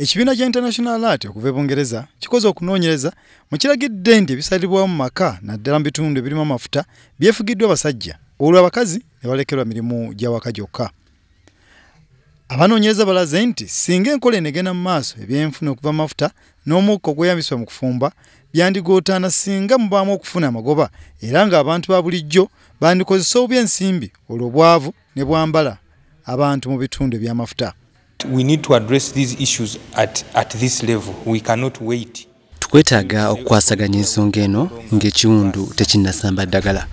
Ekibiina kya International Alert okuva e Bungereza kikoze okunoonyereza mu kiragidde nti ebisalibwamu mu maka naddala mu bitundu ebirimu amafuta byefugiddwa abasajja olwo abakazi ne balekerwa mirimu gya waka gyokka. Abanoonyereza balaze nti singa enkola enegenda mu maaso ebyenfuna okuva amafuta n'omukka ogweyambisibwa mu kufumba byandigootaana singa mubaamu okufuna amagoba era ng'abantu ba bulijjo bandikozesa obubi ensimbi olwo obwavu ne bwambala abantu mu bitundu eby'amafuta. We need to address these issues at this level. We cannot wait. Tukwetaaga okukwasaganya ensonga eno ng'ekiwundu tekinnasamba ddagala.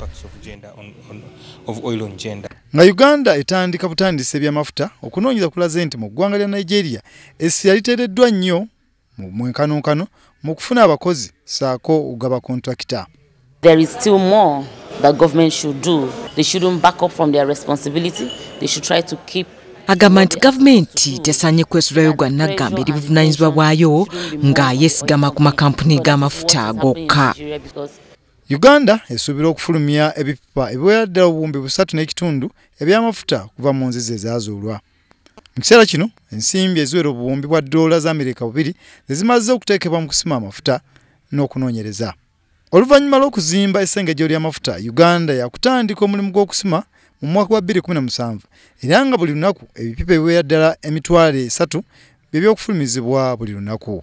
Nga Uganda etandika butandisi eby'amafuta okunoonyeza kulaze nti mu ggwanga lya Nigeria essira liteereddwa nnyo mu mwenkanonkano mu kufuna abakozi saako okugaba kontrakita. There is still more that government should do. They shouldn't back up from their responsibility. They should try to keep agamba nti gavumenti tesaanye kwesulayo gwannagamba eri buvunaanyizibwa bwayo nga yeesigama ku makampuni g'amafuta gokka. Uganda esuubira okufulumya ebipipa ebiwera ddala obuwumbi 3.5 eby'amafuta kuva mu nzizi ezaazuulwa. Mu kiseera kino ensimbi eziwera obuwumbi bwa $2 za Amerika 2 zimaze okuteekebwa mu kusima amafuta n'okunoonyereza. Oluvannyuma lw'okuzimba essengejjo ly'amafuta, Uganda yakutandika omulimu gw'okusima mu mwaka wa 2017 era nga buli lunaku ebipipa ebiwera ddala emitwalo 3 bye by'okufulumizibwa buli lunaku.